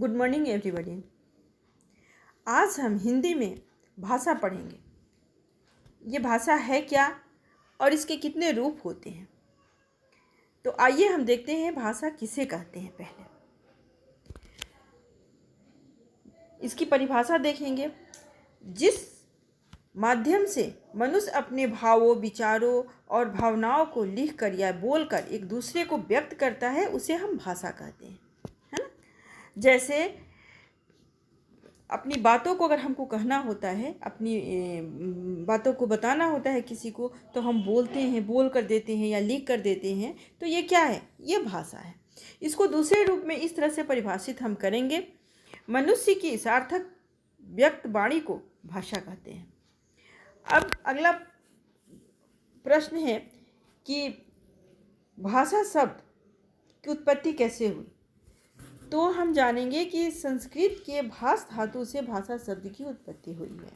Good morning everybody. आज हम हिंदी में भाषा पढ़ेंगे। ये भाषा है क्या और इसके कितने रूप होते हैं। तो आइए हम देखते हैं भाषा किसे कहते हैं। पहले इसकी परिभाषा देखेंगे। जिस माध्यम से मनुष्य अपने भावों, विचारों और भावनाओं को लिखकर या बोलकर एक दूसरे को व्यक्त करता है, उसे हम भाषा कहते हैं, है ना। जैसे अपनी बातों को अगर हमको कहना होता है, अपनी बातों को बताना होता है किसी को, तो हम बोलते हैं, बोल कर देते हैं या लिख कर देते हैं। तो ये क्या है? ये भाषा है। इसको दूसरे रूप में इस तरह से परिभाषित हम करेंगे। मनुष्य की सार्थक व्यक्त वाणी को भाषा कहते हैं। अब अगला प्रश्न है कि भाषा शब्द की उत्पत्ति कैसे हुई। तो हम जानेंगे कि संस्कृत के भाष धातु से भाषा शब्द की उत्पत्ति हुई है।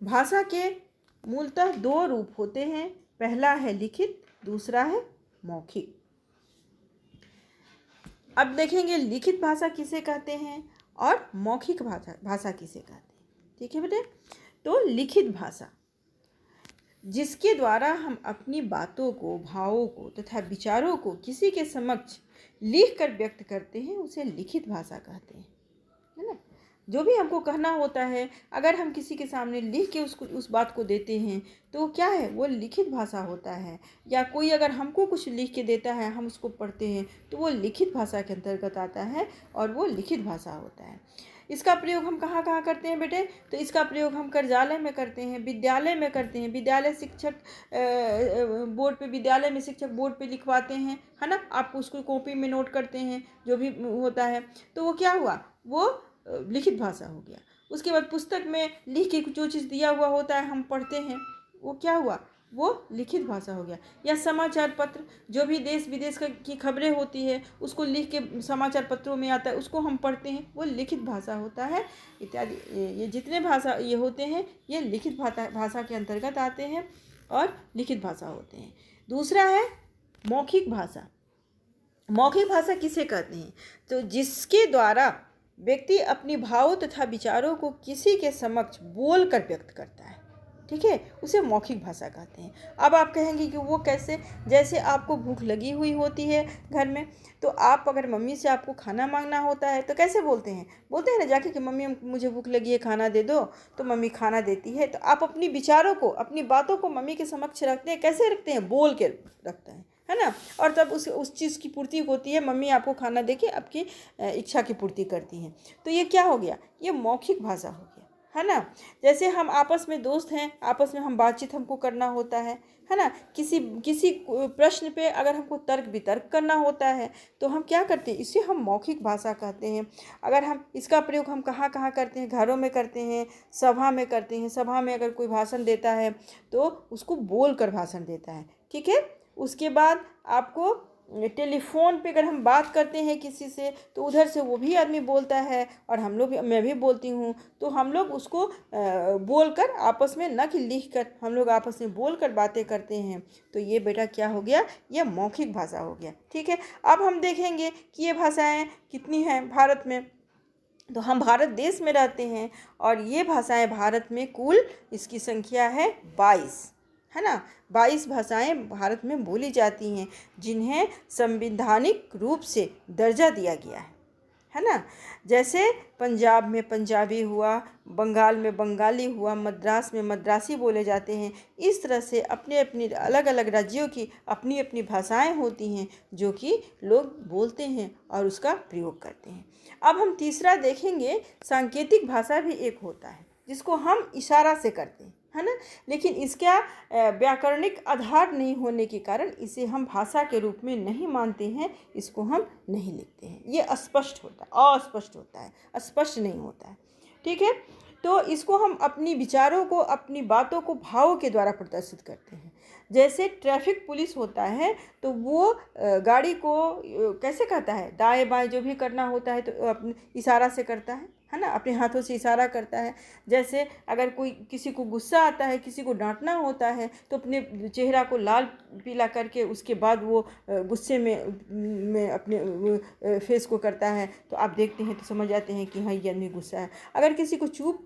भाषा के मूलतः दो रूप होते हैं। पहला है लिखित, दूसरा है मौखिक। अब देखेंगे लिखित भाषा किसे कहते हैं और मौखिक भाषा किसे कहते हैं। ठीक है बेटे। तो लिखित भाषा जिसके द्वारा हम अपनी बातों को, भावों को तथा विचारों को किसी के समक्ष लिख कर व्यक्त करते हैं, उसे लिखित भाषा कहते हैं, है ना। जो भी हमको कहना होता है, अगर हम किसी के सामने लिख के उस बात को देते हैं तो क्या है? वो लिखित भाषा होता है। या कोई अगर हमको कुछ लिख के देता है, हम उसको पढ़ते हैं, तो वो लिखित भाषा के अंतर्गत आता है और वो लिखित भाषा होता है। इसका प्रयोग हम कहाँ कहाँ करते हैं बेटे? तो इसका प्रयोग हम कार्यालय में करते हैं, विद्यालय में करते हैं। विद्यालय शिक्षक बोर्ड पे, विद्यालय में शिक्षक बोर्ड पे लिखवाते हैं, है ना। आप उसको कॉपी में नोट करते हैं, जो भी होता है। तो वो क्या हुआ? वो लिखित भाषा हो गया। उसके बाद पुस्तक में लिख के जो चीज़ दिया हुआ होता है, हम पढ़ते हैं, वो क्या हुआ? वो लिखित भाषा हो गया। या समाचार पत्र, जो भी देश विदेश की खबरें होती है, उसको लिख के समाचार पत्रों में आता है, उसको हम पढ़ते हैं, वो लिखित भाषा होता है। इत्यादि ये जितने भाषा ये होते हैं, ये लिखित भाषा के अंतर्गत आते हैं और लिखित भाषा होते हैं। दूसरा है मौखिक भाषा। मौखिक भाषा किसे कहते हैं? तो जिसके द्वारा व्यक्ति अपनी भावों तथा विचारों को किसी के समक्ष बोल कर व्यक्त करता है, ठीक है, उसे मौखिक भाषा कहते हैं। अब आप कहेंगे कि वो कैसे? जैसे आपको भूख लगी हुई होती है घर में, तो आप अगर मम्मी से आपको खाना मांगना होता है तो कैसे बोलते हैं? बोलते हैं ना जाके कि मम्मी मुझे भूख लगी है, खाना दे दो। तो मम्मी खाना देती है। तो आप अपनी विचारों को, अपनी बातों को मम्मी के समक्ष रखते हैं। कैसे रखते हैं? बोल के रखते हैं, है ना। और तब उस चीज़ की पूर्ति होती है। मम्मी आपको खाना देके आपकी इच्छा की पूर्ति करती हैं। तो ये क्या हो गया? ये मौखिक भाषा हो गया, है ना। जैसे हम आपस में दोस्त हैं, आपस में हम बातचीत हमको करना होता है ना। किसी प्रश्न पे अगर हमको तर्क वितर्क करना होता है, तो हम क्या करते हैं? इसे हम मौखिक भाषा कहते हैं। अगर हम इसका प्रयोग हम कहाँ कहाँ करते हैं? घरों में करते हैं, सभा में करते हैं। सभा में अगर कोई भाषण देता है तो उसको बोल कर भाषण देता है, ठीक है। उसके बाद आपको टेलीफोन पे अगर हम बात करते हैं किसी से, तो उधर से वो भी आदमी बोलता है और मैं भी बोलती हूँ। तो हम लोग उसको बोलकर आपस में, न कि लिख कर, हम लोग आपस में बोलकर बातें करते हैं। तो ये बेटा क्या हो गया? ये मौखिक भाषा हो गया, ठीक है। अब हम देखेंगे कि ये भाषाएं कितनी हैं भारत में। तो हम भारत देश में रहते हैं और ये भाषाएं भारत में कुल इसकी संख्या है 22, है ना। 22 भाषाएं भारत में बोली जाती हैं, जिन्हें संवैधानिक रूप से दर्जा दिया गया है ना। जैसे पंजाब में पंजाबी हुआ, बंगाल में बंगाली हुआ, मद्रास में मद्रासी बोले जाते हैं। इस तरह से अपने अपने अलग अलग राज्यों की अपनी अपनी भाषाएं होती हैं, जो कि लोग बोलते हैं और उसका प्रयोग करते हैं। अब हम तीसरा देखेंगे, सांकेतिक भाषा भी एक होता है, जिसको हम इशारा से करते हैं, है ना। लेकिन इसका व्याकरणिक आधार नहीं होने के कारण इसे हम भाषा के रूप में नहीं मानते हैं, इसको हम नहीं लिखते हैं। ये अस्पष्ट होता है, अस्पष्ट होता है, स्पष्ट नहीं होता है, ठीक है। तो इसको हम अपनी विचारों को, अपनी बातों को भावों के द्वारा प्रदर्शित करते हैं। जैसे ट्रैफिक पुलिस होता है तो वो गाड़ी को कैसे कहता है, दाएं बाएं जो भी करना होता है तो अपने इशारा से करता है ना, अपने हाथों से इशारा करता है। जैसे अगर कोई किसी को गुस्सा आता है, किसी को डांटना होता है तो अपने चेहरा को लाल पीला करके उसके बाद वो गुस्से में अपने फेस को करता है, तो आप देखते हैं तो समझ जाते हैं कि हाँ ये आदमी गुस्सा है। अगर किसी को चुप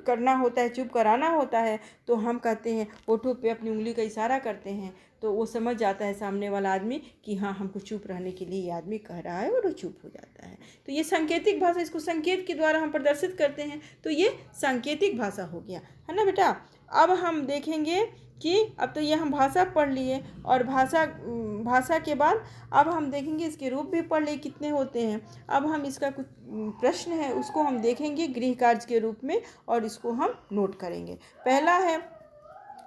करना होता है, चुप कराना होता है, तो हम कहते हैं होठों पे अपनी उंगली का इशारा करते हैं, तो वो समझ जाता है सामने वाला आदमी कि हाँ हमको चुप रहने के लिए ये आदमी कह रहा है, और वो चुप हो जाता है। तो ये सांकेतिक भाषा, इसको संकेत के द्वारा हम प्रदर्शित करते हैं, तो ये सांकेतिक भाषा हो गया, है ना बेटा। अब हम देखेंगे कि अब तो ये हम भाषा पढ़ लिए, और भाषा के बाद अब हम देखेंगे इसके रूप भी पढ़ लिए कितने होते हैं। अब हम इसका कुछ प्रश्न है उसको हम देखेंगे गृह कार्य के रूप में, और इसको हम नोट करेंगे। पहला है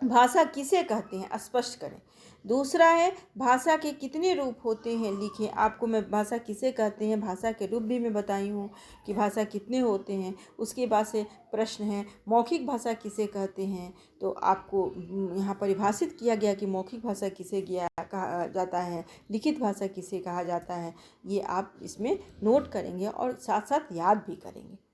भाषा किसे कहते हैं, स्पष्ट करें। दूसरा है भाषा के कितने रूप होते हैं, लिखें। आपको मैं भाषा किसे कहते हैं, भाषा के रूप भी मैं बताई हूँ कि भाषा कितने होते हैं। उसके बाद से प्रश्न है मौखिक भाषा किसे कहते हैं, तो आपको यहाँ परिभाषित किया गया कि मौखिक भाषा किसे कहा जाता है, लिखित भाषा किसे कहा जाता है। ये आप इसमें नोट करेंगे और साथ साथ याद भी करेंगे।